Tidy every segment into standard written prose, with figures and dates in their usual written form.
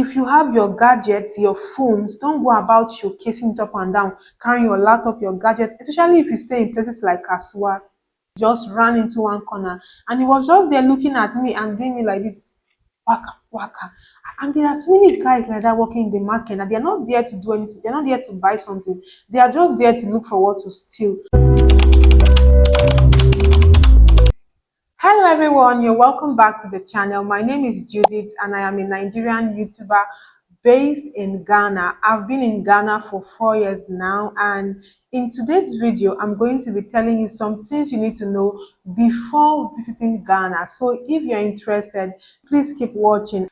If you have your gadgets, your phones, don't go about showcasing it up and down, carrying your laptop, your gadgets, especially if you stay in places like Kasua. Just ran into one corner and he was just there looking at me and doing me like this, waka, waka. And there are so many guys like that working in the market and they're not there to do anything, they're not there to buy something, they are just there to look for what to steal. Hello everyone, you're welcome back to the channel. My name is Judith and I am a Nigerian YouTuber based in Ghana. I've been in Ghana for 4 years now, and in today's video I'm going to be telling you some things you need to know before visiting Ghana. So if you're interested, please keep watching.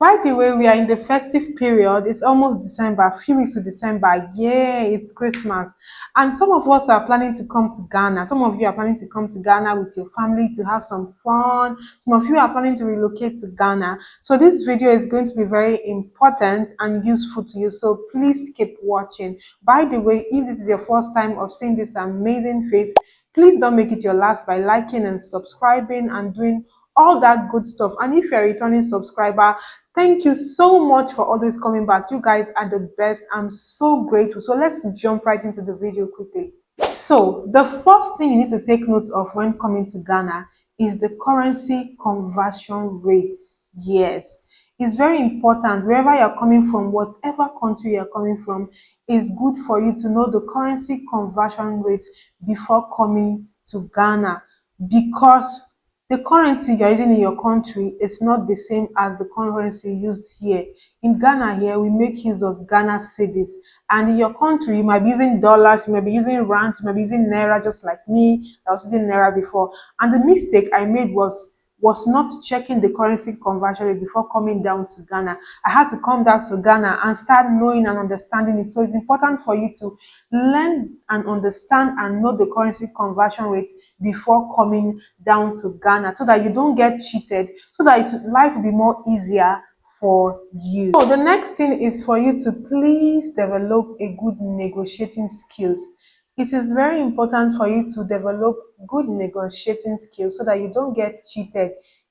By the way, we are in the festive period. It's almost December, a few weeks to December. Yeah, it's Christmas. And some of us are planning to come to Ghana. Some of you are planning to come to Ghana with your family to have some fun. Some of you are planning to relocate to Ghana. So this video is going to be very important and useful to you. So please keep watching. By the way, if this is your first time of seeing this amazing face, please don't make it your last by liking and subscribing and doing all that good stuff. And if you're a returning subscriber, thank you so much for always coming back. You guys are the best. I'm so grateful. So let's jump right into the video quickly. So the first thing you need to take note of when coming to Ghana is the currency conversion rate. Yes, it's very important. Wherever you're coming from, whatever country you're coming from, it's good for you to know the currency conversion rate before coming to Ghana, because the currency you're using in your country is not the same as the currency used here. In Ghana here, we make use of Ghana cedis. And in your country, you might be using dollars, you might be using rands, you might be using naira, just like me. I was using naira before. And the mistake I made was not checking the currency conversion rate before coming down to Ghana. I had to come down to Ghana and start knowing and understanding it. So it's important for you to learn and understand and know the currency conversion rate before coming down to Ghana, so that you don't get cheated, so that life will be more easier for you. So the next thing is for you to please develop a good negotiating skills. It is very important for you to develop good negotiating skills so that you don't get cheated.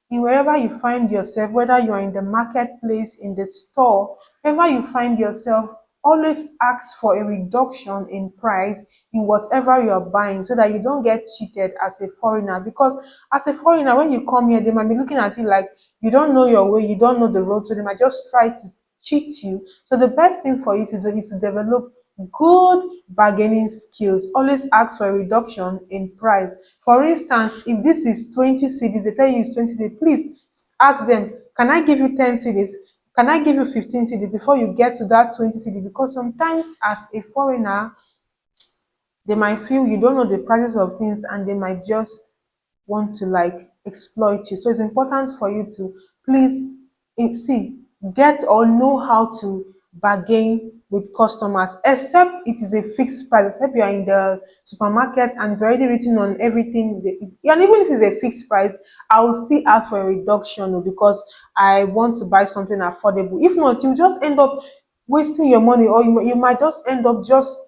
In wherever you find yourself, whether you are in the marketplace, in the store, wherever you find yourself, always ask for a reduction in price in whatever you're buying, so that you don't get cheated as a foreigner. Because as a foreigner, when you come here, they might be looking at you like you don't know your way, you don't know the road, so they might just try to cheat you. So the best thing for you to do is to develop good bargaining skills. Always ask for a reduction in price. For instance, if this is 20 cedis, they tell you it's 20 cedis, please ask them, can I give you 10 cedis? Can I give you 15 cedis before you get to that 20 cedis? Because sometimes as a foreigner, they might feel you don't know the prices of things and they might just want to like exploit you. So it's important for you to please get or know how to bargain with customers, except it is a fixed price, except you are in the supermarket and it's already written on everything and even if it's a fixed price, I will still ask for a reduction, because I want to buy something affordable. If not, you just end up wasting your money, or you might just end up just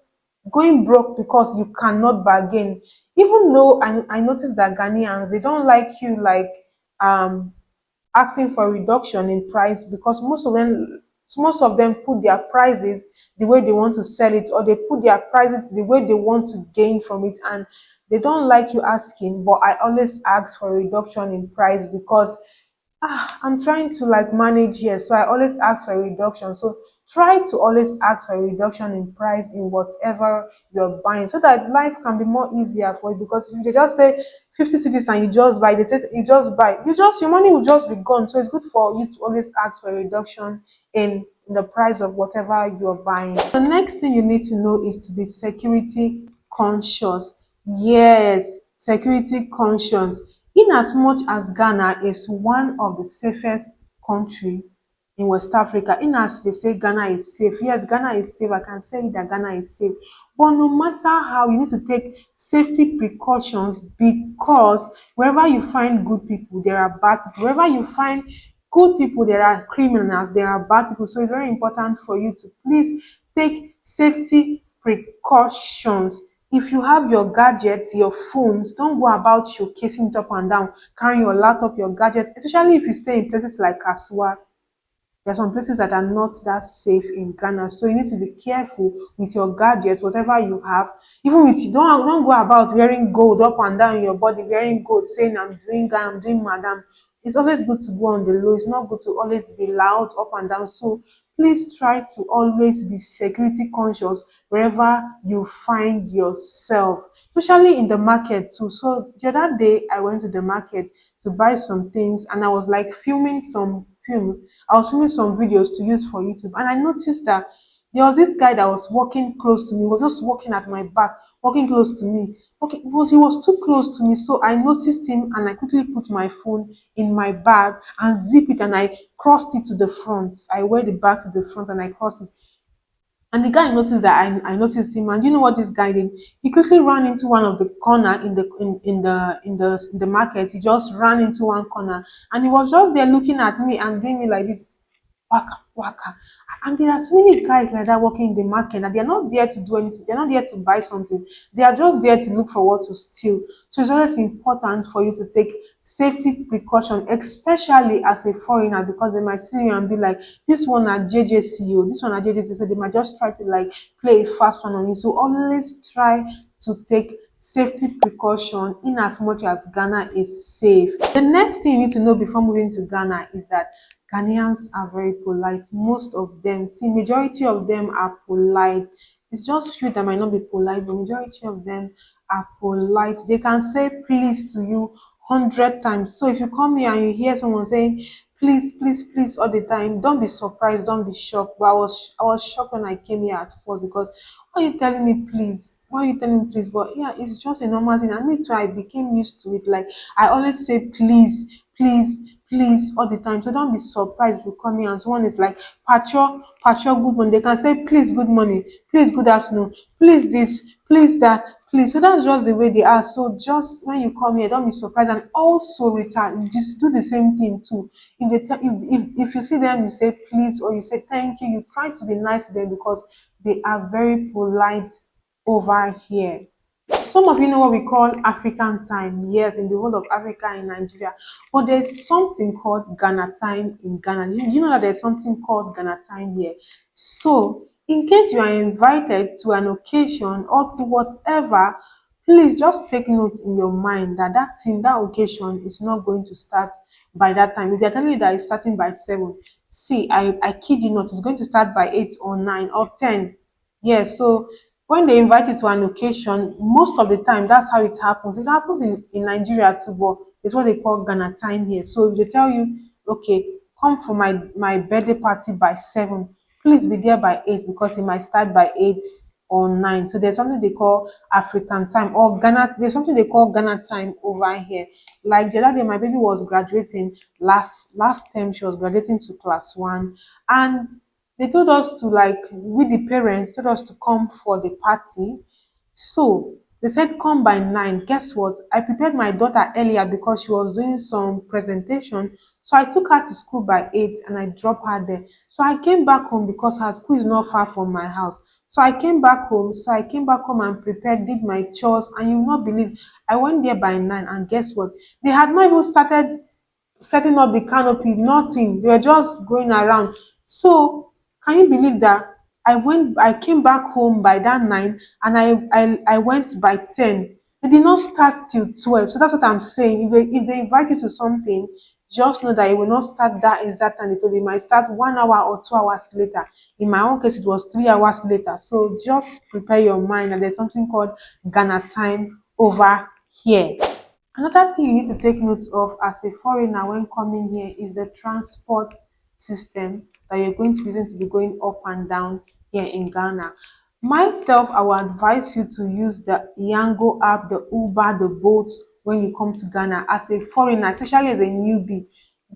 going broke because you cannot bargain. Even though I noticed that Ghanaians, they don't like you like um asking for a reduction in price, because most of them put their prices the way they want to sell it, or they put their prices the way they want to gain from it, and they don't like you asking. But I always ask for a reduction in price, because I'm trying to like manage here, so I always ask for a reduction. So try to always ask for a reduction in price in whatever you're buying, so that life can be more easier for you. Because if they just say 50 cities and you just buy, they say you just buy, your money will just be gone. So it's good for you to always ask for a reduction in the price of whatever you're buying. The next thing you need to know is to be security conscious. Yes, security conscious. In as much as Ghana is one of the safest country in West Africa, in as they say Ghana is safe, yes, Ghana is safe, I can say that Ghana is safe. But no matter how, you need to take safety precautions, because wherever you find good people, there are bad people. Wherever you find good people, there are criminals, there are bad people. So it's very important for you to please take safety precautions. If you have your gadgets, your phones, don't go about showcasing it up and down, carrying your laptop, your gadgets, especially if you stay in places like Kasua. There are some places that are not that safe in Ghana, so you need to be careful with your gadgets, whatever you have. Even with you, don't go about wearing gold up and down your body, wearing gold, saying I'm doing Ghana, I'm doing madam. It's always good to go on the low. It's not good to always be loud up and down. So please try to always be security conscious wherever you find yourself, especially in the market too. So the other day I went to the market to buy some things and I was like filming some films. I was filming some videos to use for YouTube, and I noticed that there was this guy that was walking close to me, was just walking at my back, walking close to me. Okay, he was too close to me, so I noticed him and I quickly put my phone in my bag and zip it and I crossed it to the front. I wear the bag to the front and I crossed it. And the guy noticed that I noticed him, and you know what this guy did? He quickly ran into one of the corner in the market. He just ran into one corner and he was just there looking at me and doing me like this, waka waka. And there are so many guys like that working in the market and they're not there to do anything, they're not there to buy something, they are just there to look for what to steal. So it's always important for you to take safety precaution, especially as a foreigner, because they might see you and be like, this one at JJCO, this one at JJC, so they might just try to like play a fast one on you. So always try to take safety precaution in as much as Ghana is safe. The next thing you need to know before moving to Ghana is that Ghanaians are very polite. Most of them, see, majority of them are polite. It's just few that might not be polite, but majority of them are polite. They can say please to you 100 times. So if you come here and you hear someone saying please, please, please all the time, don't be surprised, don't be shocked. But I was shocked when I came here at first because why are you telling me please? Why are you telling me please? But yeah, it's just a normal thing. And me too, I became used to it. Like I always say please, please, please all the time. So don't be surprised if you come here and someone is like Pacho, Pacho, good morning. They can say please, good morning, please, good afternoon, please this, please that, please. So that's just the way they are. So just when you come here, don't be surprised, and also return. Just do the same thing too. If they if you see them, you say please or you say thank you. You try to be nice to them because they are very polite over here. Some of you know what we call African time. Yes, in the whole of Africa in Nigeria. But there's something called Ghana time in Ghana. You know that there's something called Ghana time here. So, in case you are invited to an occasion or to whatever, please just take note in your mind that that thing, that occasion is not going to start by that time. If they're telling you that it's starting by 7, see, I kid you not, it's going to start by 8 or 9 or 10. Yes, so when they invite you to an occasion, most of the time that's how it happens. It happens in Nigeria too, but it's what they call Ghana time here. So if they tell you, okay, come for my birthday party by 7, please be there by 8 because it might start by 8 or 9. So there's something they call African time or Ghana, there's something they call Ghana time over here. Like the other day, my baby was graduating last term, she was graduating to class 1, and they told us to like with the parents told us to come for the party. So they said come by 9. Guess what? I prepared my daughter earlier because she was doing some presentation. So I took her to school by 8 and I dropped her there. So I came back home because her school is not far from my house. So I came back home. So I came back home and prepared, did my chores, and you will not believe I went there by 9, and guess what? They had not even started setting up the canopy, nothing. They were just going around. So can you believe that I came back home by that 9 and I went by 10. They did not start till 12. So that's what I'm saying. If they invite you to something, just know that it will not start that exact time. It might start 1 hour or 2 hours later. In my own case, it was 3 hours later. So just prepare your mind that there's something called Ghana time over here. Another thing you need to take note of as a foreigner when coming here is the transport system that you're going to be using to be going up and down here in Ghana. Myself, I would advise you to use the Yango app, the Uber, the boats when you come to Ghana as a foreigner, especially as a newbie,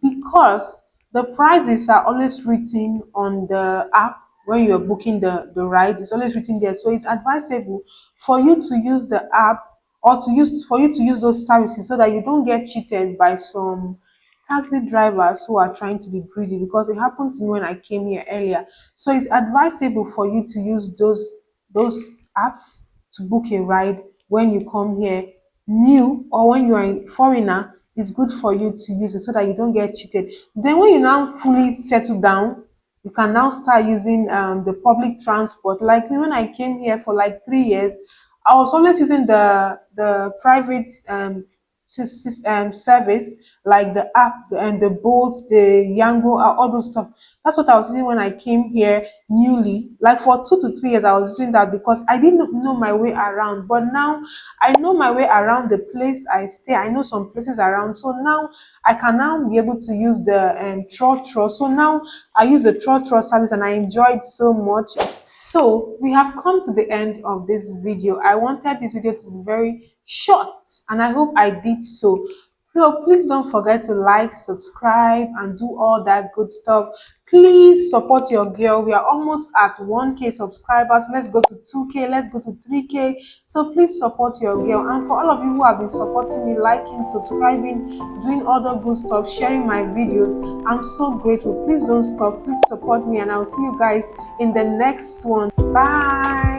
because the prices are always written on the app when you're booking the ride. It's always written there. So it's advisable for you to use the app or for you to use those services so that you don't get cheated by some taxi drivers who are trying to be greedy, because it happened to me when I came here earlier. So it's advisable for you to use those apps to book a ride when you come here new, or when you are a foreigner it's good for you to use it so that you don't get cheated. Then when you now fully settle down, you can now start using the public transport. Like me, when I came here for like 3 years, I was always using the private service, like the app and the boat, the Yango, all those stuff. That's what I was using when I came here newly. Like for 2 to 3 years, I was using that because I didn't know my way around. But now I know my way around the place I stay. I know some places around. So now I can now be able to use the trotro. So now I use the trotro service and I enjoy it so much. So we have come to the end of this video. I wanted this video to be very short and I hope I did so. So please don't forget to like, subscribe, and do all that good stuff. Please support your girl. We are almost at 1K subscribers. Let's go to 2K. Let's go to 3K. So please support your girl. And for all of you who have been supporting me, liking, subscribing, doing all the good stuff, sharing my videos, I'm so grateful. Please don't stop. Please support me, and I'll see you guys in the next one. Bye.